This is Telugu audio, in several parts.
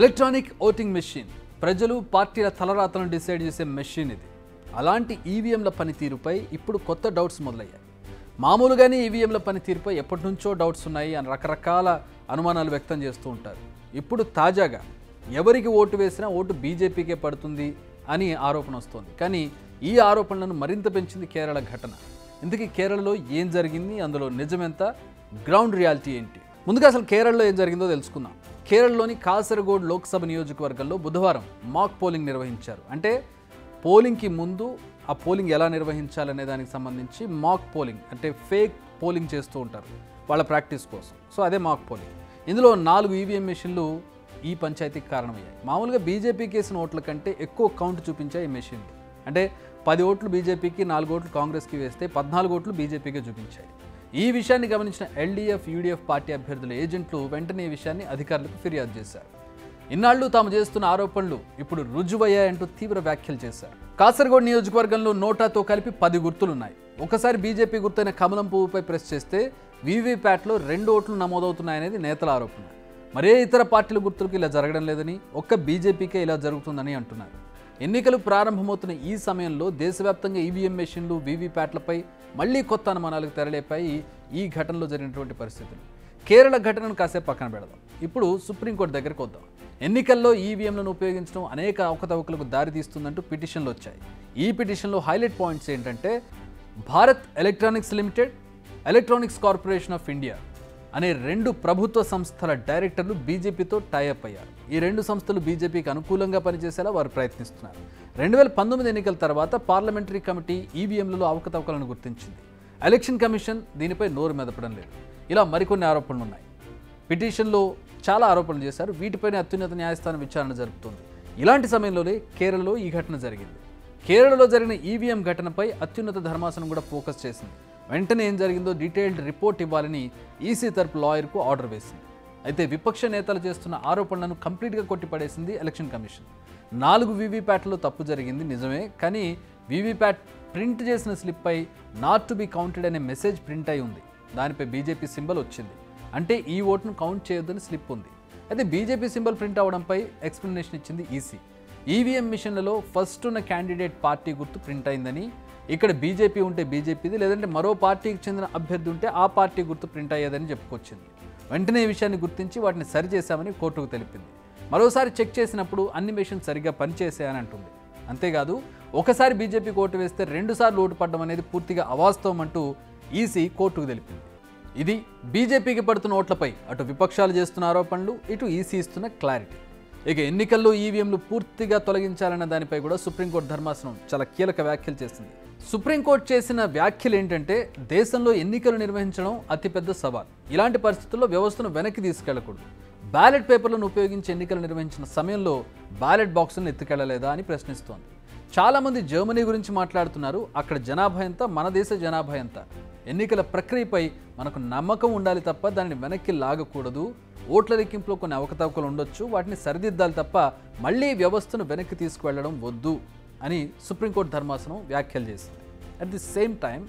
ఎలక్ట్రానిక్ ఓటింగ్ మెషిన్ ప్రజలు పార్టీల తలరాతలను డిసైడ్ చేసే మెషిన్ ఇది. అలాంటి ఈవీఎంల పనితీరుపై ఇప్పుడు కొత్త డౌట్స్ మొదలయ్యాయి. మామూలుగానే ఈవీఎంల పనితీరుపై ఎప్పటి నుంచో డౌట్స్ ఉన్నాయి అని రకరకాల అనుమానాలు వ్యక్తం చేస్తూ ఉంటారు. ఇప్పుడు తాజాగా ఎవరికి ఓటు వేసినా ఓటు బీజేపీకే పడుతుంది అని ఆరోపణ వస్తోంది. కానీ ఈ ఆరోపణలను మరింత పెంచింది కేరళ ఘటన. ఇందుకే కేరళలో ఏం జరిగింది, అందులో నిజమెంత, గ్రౌండ్ రియాలిటీ ఏంటి? ముందుగా అసలు కేరళలో ఏం జరిగిందో తెలుసుకుందాం. కేరళలోని కాసరగోడ్ లోక్సభ నియోజకవర్గంలో బుధవారం మాక్ పోలింగ్ నిర్వహించారు. అంటే పోలింగ్కి ముందు ఆ పోలింగ్ ఎలా నిర్వహించాలనే దానికి సంబంధించి మాక్ పోలింగ్, అంటే ఫేక్ పోలింగ్ చేస్తూ ఉంటారు వాళ్ళ ప్రాక్టీస్ కోసం. సో అదే మాక్ పోలింగ్. ఇందులో 4 ఈవీఎం మెషిన్లు ఈ పంచాయతీకి కారణమయ్యాయి. మామూలుగా బీజేపీకి వేసిన ఓట్ల కంటే ఎక్కువ కౌంట్ చూపించాయి ఈ మెషిన్లు. అంటే 10 ఓట్లు బీజేపీకి, 4 ఓట్లు కాంగ్రెస్కి వేస్తే 14 ఓట్లు బీజేపీకి చూపించాయి. ఈ విషయాన్ని గమనించిన ఎల్డీఎఫ్, యూడీఎఫ్ పార్టీ అభ్యర్థుల ఏజెంట్లు వెంటనే ఈ విషయాన్ని అధికారులకు ఫిర్యాదు చేశారు. ఇన్నాళ్లు తాము చేస్తున్న ఆరోపణలు ఇప్పుడు రుజువయ్యాయంటూ తీవ్ర వ్యాఖ్యలు చేశారు. కాసరగోడ్ నియోజకవర్గంలో నోటాతో కలిపి 10 గుర్తులున్నాయి. ఒకసారి బీజేపీ గుర్తైన కమలం పువ్వుపై ప్రెస్ చేస్తే వీవీప్యాట్లో 2 ఓట్లు నమోదవుతున్నాయనేది నేతల ఆరోపణ. మరే ఇతర పార్టీల గుర్తులకు ఇలా జరగడం లేదని, ఒక్క బీజేపీకే ఇలా జరుగుతుందని అంటున్నారు. ఎన్నికలు ప్రారంభమవుతున్న ఈ సమయంలో దేశవ్యాప్తంగా ఈవీఎం మెషిన్లు, వీవీప్యాట్లపై మళ్లీ కొత్త అనుమానాలకు తెరలేపాయి ఈ ఘటనలో జరిగినటువంటి పరిస్థితులు. కేరళ ఘటనను కాసేపు పక్కన పెడదాం. ఇప్పుడు సుప్రీంకోర్టు దగ్గరకు వద్దాం. ఎన్నికల్లో ఈవీఎంలను ఉపయోగించడం అనేక అవకతవకలకు దారితీస్తుందంటూ పిటిషన్లు వచ్చాయి. ఈ పిటిషన్లో హైలైట్ పాయింట్స్ ఏంటంటే, Bharat electronics limited, electronics corporation of India అనే 2 ప్రభుత్వ సంస్థల డైరెక్టర్లు బీజేపీతో టైఅప్ అయ్యారు. ఈ 2 సంస్థలు బీజేపీకి అనుకూలంగా పనిచేసేలా వారు ప్రయత్నిస్తున్నారు. 2019 ఎన్నికల తర్వాత పార్లమెంటరీ కమిటీ ఈవీఎంలలో అవకతవకలను గుర్తించింది. ఎలక్షన్ కమిషన్ దీనిపై నోరు మెదపడం లేదు. ఇలా మరికొన్ని ఆరోపణలు ఉన్నాయి. పిటిషన్లో చాలా ఆరోపణలు చేశారు. వీటిపైన అత్యున్నత న్యాయస్థానం విచారణ జరుపుతోంది. ఇలాంటి సమయంలోనే కేరళలో ఈ ఘటన జరిగింది. కేరళలో జరిగిన ఈవీఎం ఘటనపై అత్యున్నత ధర్మాసనం కూడా ఫోకస్ చేసింది. వెంటనే ఏం జరిగిందో డీటెయిల్డ్ రిపోర్ట్ ఇవ్వాలని ఈసీ తరపు లాయర్కు ఆర్డర్ వేసింది. అయితే విపక్ష నేతలు చేస్తున్న ఆరోపణలను కంప్లీట్గా కొట్టిపడేసింది ఎలక్షన్ కమిషన్. 4 వీవీప్యాట్లో తప్పు జరిగింది నిజమే, కానీ వీవీప్యాట్ ప్రింట్ చేసిన స్లిప్పై నాట్ టు బి కౌంటెడ్ అనే మెసేజ్ ప్రింట్ అయి ఉంది. దానిపై బీజేపీ సింబల్ వచ్చింది. అంటే ఈ ఓటును కౌంట్ చేయొద్దని స్లిప్ ఉంది. అయితే బీజేపీ సింబల్ ప్రింట్ అవడంపై ఎక్స్ప్లెనేషన్ ఇచ్చింది ఈసీ. ఈవీఎం మిషన్లలో ఫస్ట్ ఉన్న క్యాండిడేట్ పార్టీ గుర్తు ప్రింట్ అయిందని, ఇక్కడ బీజేపీ ఉంటే బీజేపీది, లేదంటే మరో పార్టీకి చెందిన అభ్యర్థి ఉంటే ఆ పార్టీ గుర్తు ప్రింట్ అయ్యేదని చెప్పుకొచ్చింది. వెంటనే ఈ విషయాన్ని గుర్తించి వాటిని సరిచేశామని కోర్టుకు తెలిపింది. మరోసారి చెక్ చేసినప్పుడు అన్ని మెషిన్స్ సరిగ్గా పనిచేసాయని అంటుంది. అంతేకాదు, ఒకసారి బీజేపీకి ఓటు వేస్తే 2 సార్లు ఓటు పడడం అనేది పూర్తిగా అవాస్తవం అంటూ ఈసీ కోర్టుకు తెలిపింది. ఇది బీజేపీకి పడుతున్న ఓట్లపై అటు విపక్షాలు చేస్తున్న ఆరోపణలు, ఇటు ఈసీ ఇస్తున్న క్లారిటీ. ఇక ఎన్నికల్లో ఈవీఎంలు పూర్తిగా తొలగించాలన్న దానిపై కూడా సుప్రీంకోర్టు ధర్మాసనం చాలా కీలక వ్యాఖ్యలు చేసింది. సుప్రీంకోర్టు చేసిన వ్యాఖ్యలు ఏంటంటే, దేశంలో ఎన్నికలు నిర్వహించడం అతిపెద్ద సవాల్. ఇలాంటి పరిస్థితుల్లో వ్యవస్థను వెనక్కి తీసుకెళ్లకూడదు. బ్యాలెట్ పేపర్లను ఉపయోగించి ఎన్నికలు నిర్వహించిన సమయంలో బ్యాలెట్ బాక్సులను ఎత్తుకెళ్లలేదా అని ప్రశ్నిస్తోంది. చాలామంది జర్మనీ గురించి మాట్లాడుతున్నారు. అక్కడ జనాభా ఎంత, మన దేశ జనాభా ఎంత? ఎన్నికల ప్రక్రియపై మనకు నమ్మకం ఉండాలి తప్ప దానిని వెనక్కి లాగకూడదు. ఓట్ల లెక్కింపులో కొన్ని అవకతవకలు ఉండొచ్చు, వాటిని సరిదిద్దాలి తప్ప మళ్లీ వ్యవస్థను వెనక్కి తీసుకువెళ్లడం వద్దు అని సుప్రీంకోర్టు ధర్మాసనం వ్యాఖ్యలు చేసింది. అట్ ది సేమ్ టైం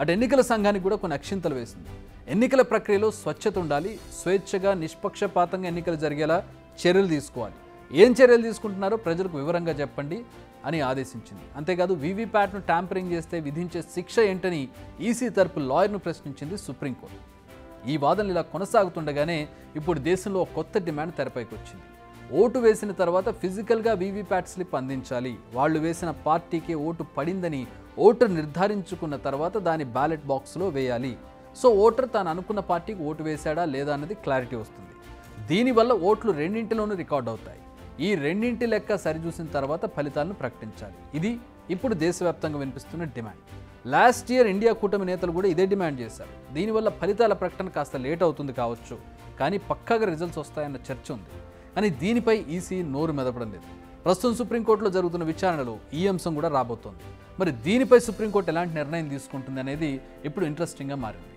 అటు ఎన్నికల సంఘానికి కూడా కొన్ని అక్షింతలు వేసింది. ఎన్నికల ప్రక్రియలో స్వచ్ఛత ఉండాలి, స్వేచ్ఛగా నిష్పక్షపాతంగా ఎన్నికలు జరిగేలా చర్యలు తీసుకోవాలి. ఏం చర్యలు తీసుకుంటున్నారో ప్రజలకు వివరంగా చెప్పండి అని ఆదేశించింది. అంతేకాదు, వీవీప్యాట్ను ట్యాంపరింగ్ చేస్తే విధించే శిక్ష ఏంటని ఈసీ తరపు లాయర్ను ప్రశ్నించింది సుప్రీంకోర్టు. ఈ వాదనలు ఇలా కొనసాగుతుండగానే ఇప్పుడు దేశంలో కొత్త డిమాండ్ తెరపైకి వచ్చింది. ఓటు వేసిన తర్వాత ఫిజికల్గా వీవీప్యాట్ స్లిప్ అందించాలి. వాళ్ళు వేసిన పార్టీకి ఓటు పడిందని ఓటర్ నిర్ధారించుకున్న తర్వాత దాని బ్యాలెట్ బాక్స్లో వేయాలి. సో ఓటర్ తాను అనుకున్న పార్టీకి ఓటు వేశాడా లేదా అన్నది క్లారిటీ వస్తుంది. దీనివల్ల ఓట్లు 2 రికార్డ్ అవుతాయి. ఈ 2 లెక్క సరిచూసిన తర్వాత ఫలితాలను ప్రకటించాలి. ఇది ఇప్పుడు దేశవ్యాప్తంగా వినిపిస్తున్న డిమాండ్. లాస్ట్ ఇయర్ ఇండియా కూటమి నేతలు కూడా ఇదే డిమాండ్ చేశారు. దీనివల్ల ఫలితాల ప్రకటన కాస్త లేట్ అవుతుంది కావచ్చు, కానీ పక్కాగా రిజల్ట్స్ వస్తాయన్న చర్చ ఉంది. కానీ దీనిపై ఈసీ నోరు మెదపడం లేదు. ప్రస్తుతం సుప్రీంకోర్టులో జరుగుతున్న విచారణలో ఈ అంశం కూడా రాబోతోంది. మరి దీనిపై సుప్రీంకోర్టు ఎలాంటి నిర్ణయం తీసుకుంటుంది అనేది ఇప్పుడు ఇంట్రెస్టింగ్గా మారింది.